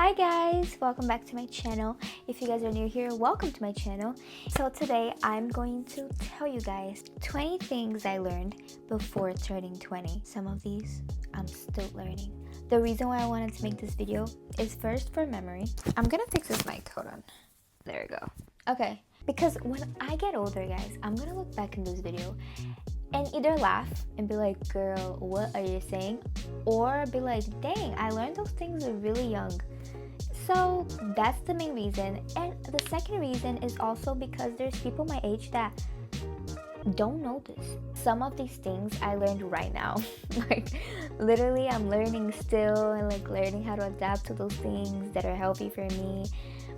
Hi guys, welcome back to my channel. If you guys are new here, welcome to my channel. So today I'm going to tell you guys 20 things I learned before turning 20. Some of these I'm still learning. The reason why I wanted to make this video is first for memory. I'm gonna fix this mic, hold on. There we go. Okay, because when I get older guys, I'm gonna look back in this video and either laugh and be like, girl, what are you saying? Or be like, dang, I learned those things really young. So that's the main reason. And the second reason is also because there's people my age that don't know this. Some of these things I learned right now. Like literally I'm learning still and like learning how to adapt to those things that are healthy for me.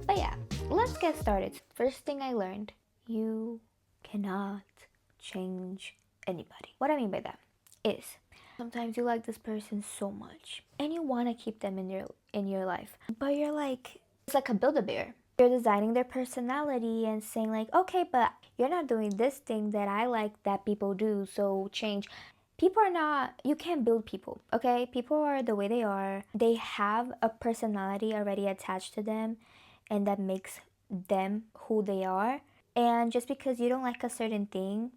But yeah, let's get started. First thing I learned, you cannot change anybody. What I mean by that is sometimes you like this person so much and you want to keep them in your life, but you're like, it's like a Build-A-Bear. You're designing their personality and saying like, okay, but you're not doing this thing that I like that people do, so change. People are not, you can't build people, okay? People are the way they are. They have a personality already attached to them and that makes them who they are. And just because you don't like a certain thing,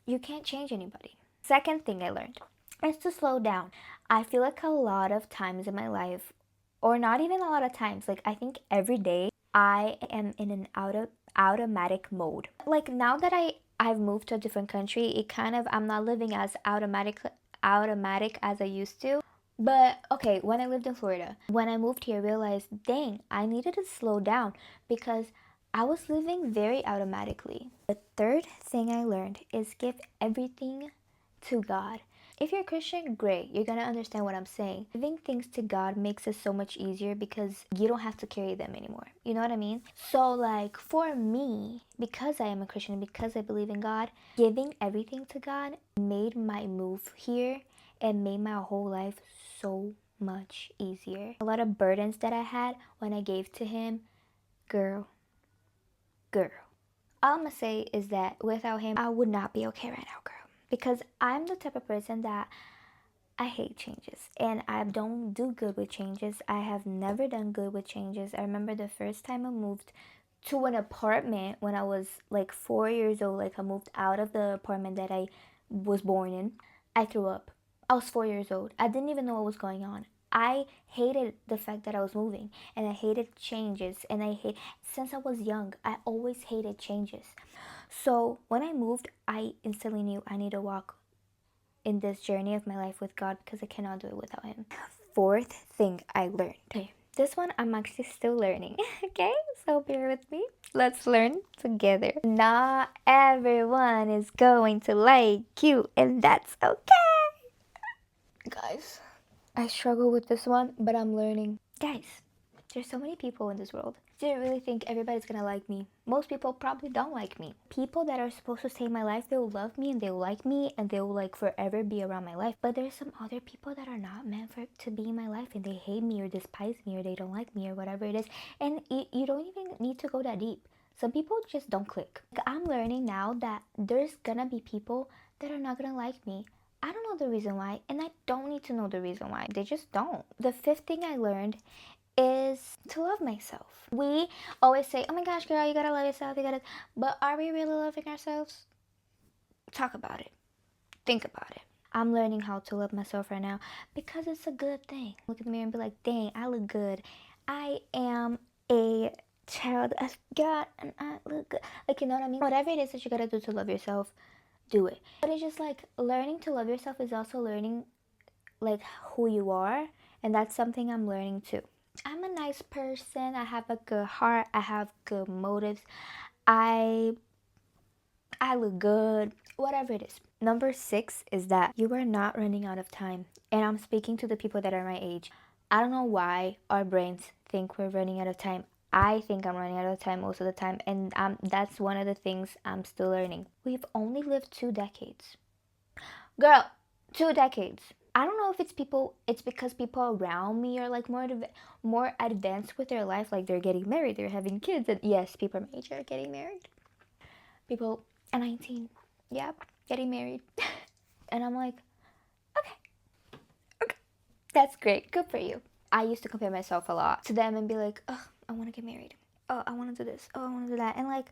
you can't change anybody. Second thing I learned is to slow down. I feel like a lot of times in my life, or not even a lot of times, like I think every day I am in an automatic mode. Like now that I've moved to a different country, it kind of, I'm not living as automatic as I used to. But okay, when I lived in Florida, when I moved here, I realized, dang, I needed to slow down because I was living very automatically. The third thing I learned is give everything to God. If you're a Christian, great, you're gonna understand what I'm saying. Giving things to God makes it so much easier because you don't have to carry them anymore. You know what I mean? So like for me, because I am a Christian, because I believe in God, giving everything to God made my move here and made my whole life so much easier. A lot of burdens that I had when I gave to Him, girl. All I'm gonna say is that without Him, I would not be okay right now, girl. Because I'm the type of person that I hate changes and I don't do good with changes. I have never done good with changes. I remember the first time I moved to an apartment when I was like 4 years old. Like I moved out of the apartment that I was born in. I threw up. I was 4 years old. I didn't even know what was going on. I hated the fact that I was moving and I hated changes, and since I was young, I always hated changes. So when I moved, I instantly knew I need to walk in this journey of my life with God because I cannot do it without Him. Fourth thing I learned. Okay, this one I'm actually still learning. Okay, so bear with me. Let's learn together. Not everyone is going to like you, and that's okay. Guys, I struggle with this one, but I'm learning. Guys, there's so many people in this world. I didn't really think everybody's gonna like me. Most people probably don't like me. People that are supposed to save my life, they'll love me and they'll like me and they'll like forever be around my life. But there's some other people that are not meant to be in my life, and they hate me or despise me or they don't like me or whatever it is. And you don't even need to go that deep. Some people just don't click. Like, I'm learning now that there's gonna be people that are not gonna like me. I don't know the reason why, and I don't need to know the reason why. They just don't. The fifth thing I learned is to love myself. We always say, oh my gosh, girl, you gotta love yourself, but are we really loving ourselves? Talk about it. Think about it. I'm learning how to love myself right now because it's a good thing. Look in the mirror and be like, dang, I look good. I am a child of God and I look good. Like, you know what I mean? Whatever it is that you gotta do to love yourself, do it. But it's just like learning to love yourself is also learning like who you are, and that's something I'm learning too. I'm a nice person. I have a good heart. I have good motives. I look good. Whatever it is. Number 6 is that you are not running out of time. And I'm speaking to the people that are my age. I don't know why our brains think we're running out of time. I think I'm running out of time most of the time, and that's one of the things I'm still learning. We've only lived 2 decades. Girl, 2 decades. I don't know if it's because people around me are like more advanced with their life, like they're getting married, they're having kids, and yes, people my age are getting married. People at 19, yeah, getting married. And I'm like, okay, that's great, good for you. I used to compare myself a lot to them and be like, oh, I want to get married. Oh, I want to do this. Oh, I want to do that. And like,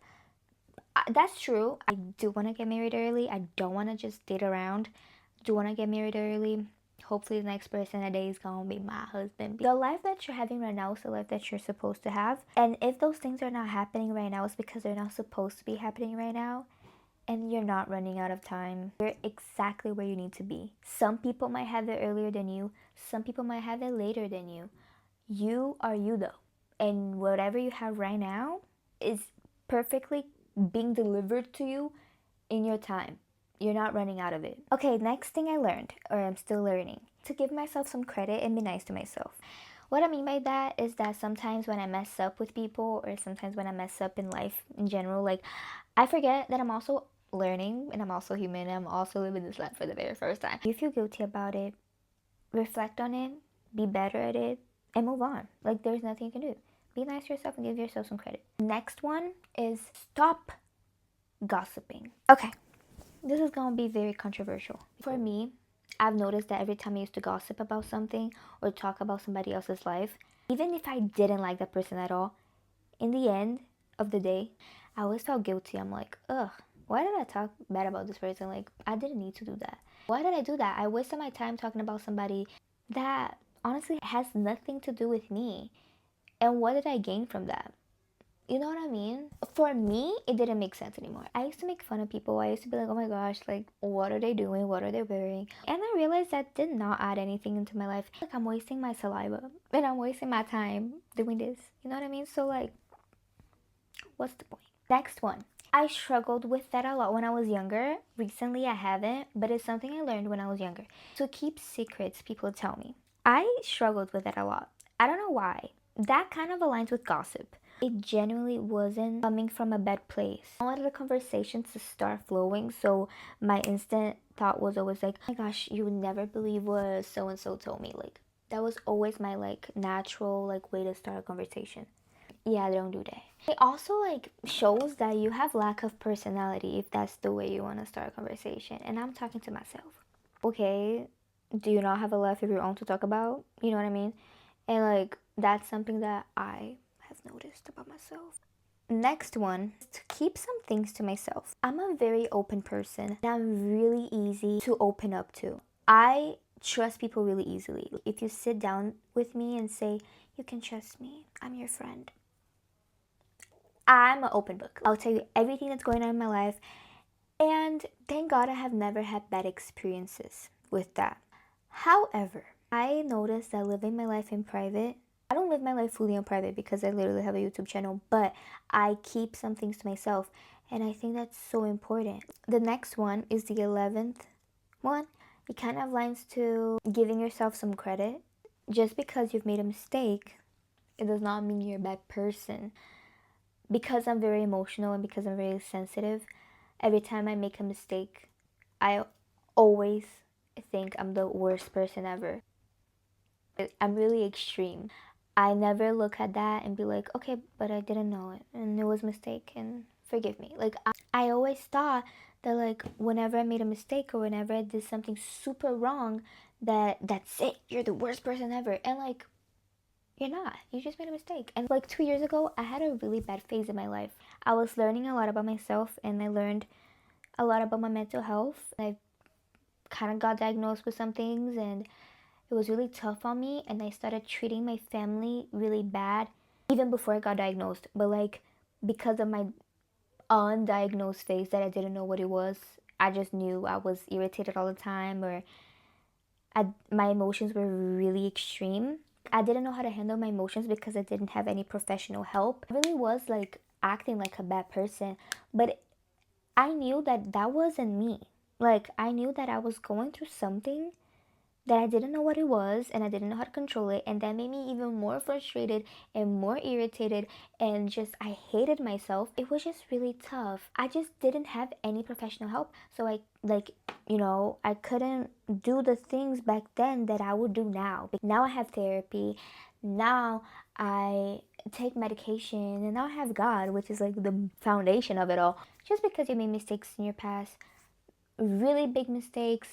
that's true. I do want to get married early. I don't want to just date around. Do want to get married early. Hopefully the next person I date is going to be my husband. The life that you're having right now is the life that you're supposed to have. And if those things are not happening right now, it's because they're not supposed to be happening right now. And you're not running out of time. You're exactly where you need to be. Some people might have it earlier than you. Some people might have it later than you. You are you though. And whatever you have right now is perfectly being delivered to you in your time. You're not running out of it. Okay, next thing I learned, or I'm still learning, to give myself some credit and be nice to myself. What I mean by that is that sometimes when I mess up with people, or sometimes when I mess up in life in general, like, I forget that I'm also learning and I'm also human and I'm also living this life for the very first time. You feel guilty about it, reflect on it, be better at it, and move on. Like, there's nothing you can do. Be nice to yourself and give yourself some credit. Next one is stop gossiping. Okay, this is gonna be very controversial. For me, I've noticed that every time I used to gossip about something or talk about somebody else's life, even if I didn't like that person at all, in the end of the day, I always felt guilty. I'm like, ugh, why did I talk bad about this person? Like, I didn't need to do that. Why did I do that? I wasted my time talking about somebody that honestly has nothing to do with me. And what did I gain from that? You know what I mean? For me, it didn't make sense anymore. I used to make fun of people. I used to be like, oh my gosh, like, what are they doing? What are they wearing? And I realized that did not add anything into my life. Like, I'm wasting my saliva and I'm wasting my time doing this. You know what I mean? So, like, what's the point? Next one. I struggled with that a lot when I was younger. Recently, I haven't, but it's something I learned when I was younger. To keep secrets, people tell me. I struggled with that a lot. I don't know why. That kind of aligns with gossip. It genuinely wasn't coming from a bad place. I wanted the conversations to start flowing, so my instant thought was always like, oh my gosh, you would never believe what so-and-so told me. Like, that was always my, like, natural, like, way to start a conversation. Yeah, don't do that. It also, like, shows that you have lack of personality if that's the way you want to start a conversation. And I'm talking to myself. Okay, do you not have a life of your own to talk about? You know what I mean? And, like, that's something that I have noticed about myself. Next one is to keep some things to myself. I'm a very open person and I'm really easy to open up to. I trust people really easily. If you sit down with me and say, you can trust me, I'm your friend, I'm an open book. I'll tell you everything that's going on in my life. And thank God I have never had bad experiences with that. However, I noticed that living my life in private, I don't live my life fully in private because I literally have a YouTube channel, but I keep some things to myself. And I think that's so important. The next one is the 11th one. It kind of aligns to giving yourself some credit. Just because you've made a mistake, it does not mean you're a bad person. Because I'm very emotional and because I'm very sensitive, every time I make a mistake, I always think I'm the worst person ever. I'm really extreme. I never look at that and be like, okay, but I didn't know it and it was a mistake and forgive me. Like, I always thought that, like, whenever I made a mistake or whenever I did something super wrong, that's it, you're the worst person ever. And, like, you're not. You just made a mistake. And, like, 2 years ago, I had a really bad phase in my life. I was learning a lot about myself and I learned a lot about my mental health. I kind of got diagnosed with some things and it was really tough on me, and I started treating my family really bad even before I got diagnosed. But, like, because of my undiagnosed phase that I didn't know what it was, I just knew I was irritated all the time, or my emotions were really extreme. I didn't know how to handle my emotions because I didn't have any professional help. I really was, like, acting like a bad person, but I knew that that wasn't me. Like, I knew that I was going through something that I didn't know what it was and I didn't know how to control it, and that made me even more frustrated and more irritated, and just I hated myself. It was just really tough. I just didn't have any professional help, so I couldn't do the things back then that I would do now. Now I have therapy, now I take medication, and now I have God, which is like the foundation of it all. Just because you made mistakes in your past, really big mistakes,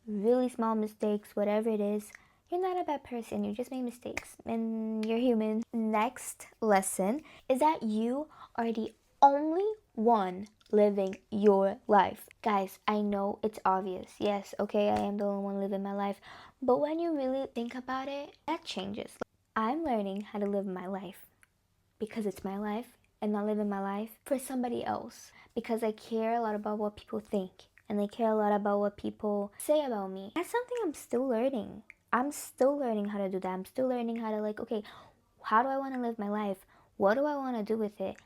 really small mistakes, whatever it is, You're not a bad person. You just made mistakes and you're human. Next lesson is that you are the only one living your life. Guys, I know it's obvious. Yes, okay, I am the only one living my life. But when you really think about it, that changes. I'm learning how to live my life because it's my life and not living my life for somebody else because I care a lot about what people think and I care a lot about what people say about me. That's something I'm still learning. I'm still learning how to do that. I'm still learning how to like, okay, how do I want to live my life? What do I want to do with it?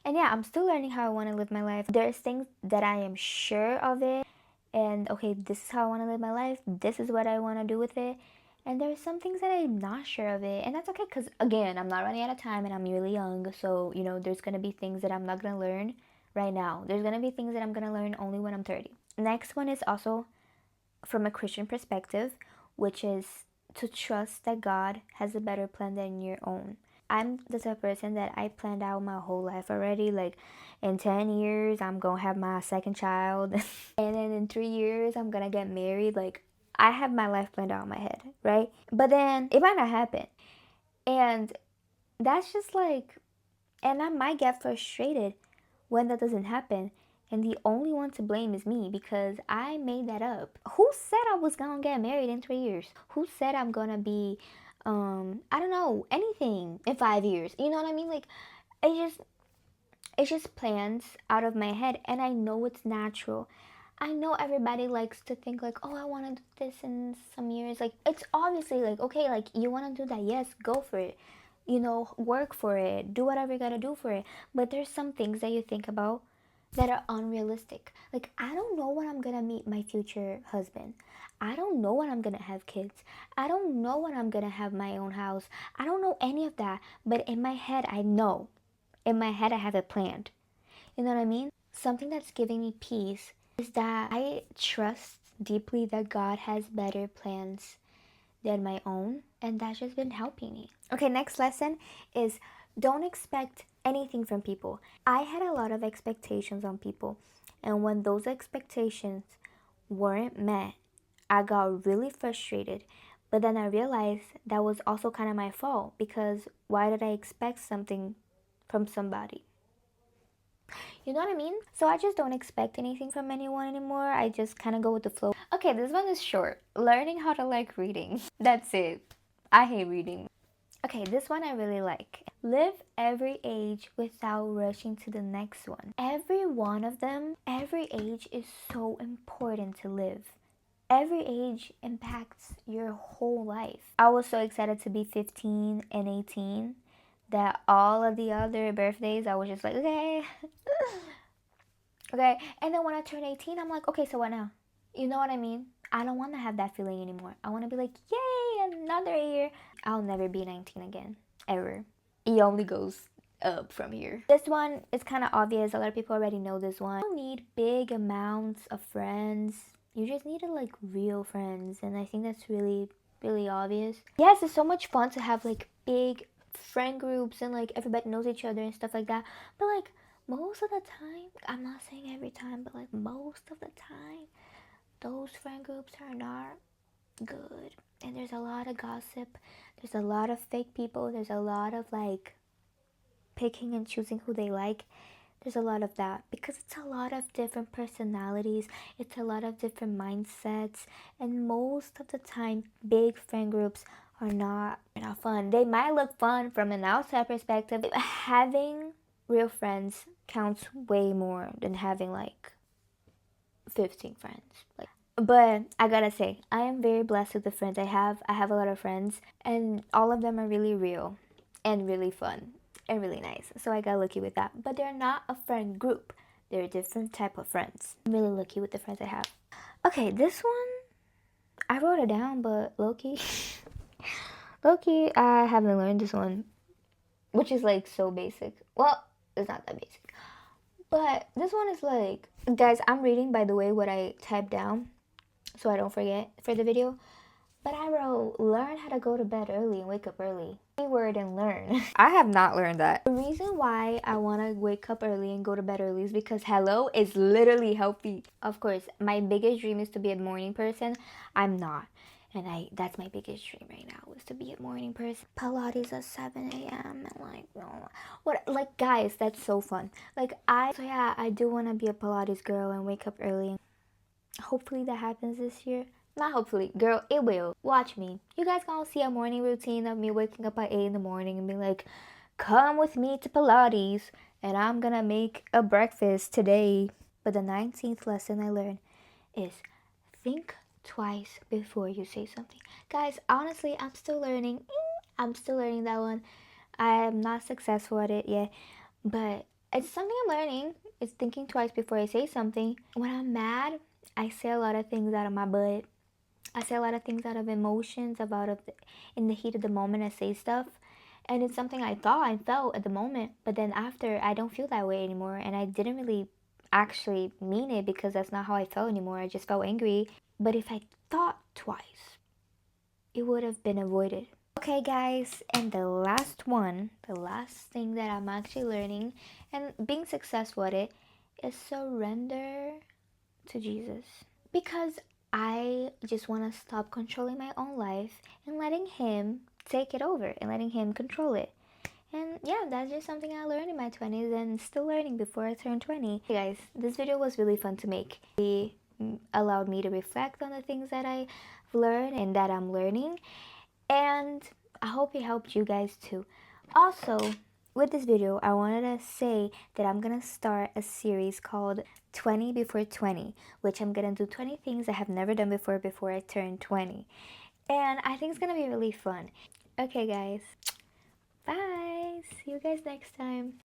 And yeah, I'm still learning how I want to live my life. There's things that I am sure of it and okay, this is how I want to live my life. This is what I want to do with it. And there's some things that I'm not sure of it. And that's okay because, again, I'm not running out of time and I'm really young. So, you know, there's going to be things that I'm not going to learn right now. There's going to be things that I'm going to learn only when I'm 30. Next one is also from a Christian perspective, which is to trust that God has a better plan than your own. I'm the type of person that I planned out my whole life already. Like in 10 years, I'm going to have my second child. And then in 3 years, I'm going to get married. Like I have my life planned out in my head, right? But then it might not happen. And that's just like, and I might get frustrated when that doesn't happen. And the only one to blame is me because I made that up. Who said I was gonna get married in 3 years? Who said I'm gonna be, I don't know, anything in 5 years? You know what I mean? Like, it's just plans out of my head, and I know it's natural. I know everybody likes to think like, oh, I want to do this in some years. Like, it's obviously like, okay, like you want to do that. Yes, go for it. You know, work for it. Do whatever you got to do for it. But there's some things that you think about that are unrealistic. Like, I don't know when I'm going to meet my future husband. I don't know when I'm going to have kids. I don't know when I'm going to have my own house. I don't know any of that. But in my head, I know. In my head, I have it planned. You know what I mean? Something that's giving me peace is that I trust deeply that God has better plans than my own, and that's just been helping me. Okay, next lesson is don't expect anything from people. I had a lot of expectations on people, and when those expectations weren't met, I got really frustrated. But then I realized that was also kind of my fault because why did I expect something from somebody? You know what I mean? So I just don't expect anything from anyone anymore. I just kind of go with the flow. Okay, this one is short. Learning how to like reading. That's it. I hate reading. Okay, this one I really like. Live every age without rushing to the next one. Every one of them, every age is so important to live. Every age impacts your whole life. I was so excited to be 15 and 18 that all of the other birthdays I was just like, okay. Okay, and then when I turn 18, I'm like, okay, so what now? You know what I mean? I don't want to have that feeling anymore. I want to be like, yay, another year. I'll never be 19 again, ever. It only goes up from here. This one is kind of obvious. A lot of people already know this one. You don't need big amounts of friends. You just need like real friends, and I think that's really, really obvious. Yes, it's so much fun to have like big friend groups and like everybody knows each other and stuff like that. But like most of the time, I'm not saying every time, but like most of the time, those friend groups are not good. And there's a lot of gossip. There's a lot of fake people. There's a lot of like picking and choosing who they like. There's a lot of that because it's a lot of different personalities. It's a lot of different mindsets. And most of the time, big friend groups are not fun. They might look fun from an outside perspective. Having real friends counts way more than having like 15 friends. But I gotta say, I am very blessed with the friends I have. I have a lot of friends, and all of them are really real and really fun and really nice. So I got lucky with that. But they're not a friend group. They're a different type of friends. I'm really lucky with the friends I have. Okay, this one, I wrote it down, but low-key, low-key, I haven't learned this one, which is like so basic. Well, it's not that basic. But this one is like, guys, I'm reading, by the way, what I typed down so I don't forget for the video. But I wrote, learn how to go to bed early and wake up early. Keyword and learn. I have not learned that. The reason why I want to wake up early and go to bed early is because hello, it's literally healthy. Of course, my biggest dream is to be a morning person. I'm not. And that's my biggest dream right now, is to be a morning person. Pilates at 7 a.m. and like, what, like, guys, that's so fun. Like, so yeah, I do want to be a Pilates girl and wake up early. Hopefully that happens this year. Not hopefully, girl, it will. Watch me. You guys gonna see a morning routine of me waking up at 8 in the morning and be like, come with me to Pilates and I'm gonna make a breakfast today. But the 19th lesson I learned is think twice before you say something. Guys, honestly, I'm still learning. I'm still learning that one. I am not successful at it yet, but it's something I'm learning. It's thinking twice before I say something. When I'm mad, I say a lot of things out of my butt. I say a lot of things out of emotions, in the heat of the moment. I say stuff, and it's something I thought I felt at the moment, but then after I don't feel that way anymore, and I didn't really actually mean it because that's not how I felt anymore. I just felt angry. But if I thought twice, it would have been avoided. Okay, guys, and the last one, the last thing that I'm actually learning and being successful at it is surrender to Jesus. Because I just want to stop controlling my own life and letting Him take it over and letting Him control it. And yeah, that's just something I learned in my 20s and still learning before I turn 20. Hey guys, this video was really fun to make. It allowed me to reflect on the things that I've learned and that I'm learning. And I hope it helped you guys too. Also, with this video, I wanted to say that I'm gonna start a series called 20 Before 20, which I'm gonna do 20 things I have never done before I turn 20. And I think it's gonna be really fun. Okay guys, bye! See you guys next time.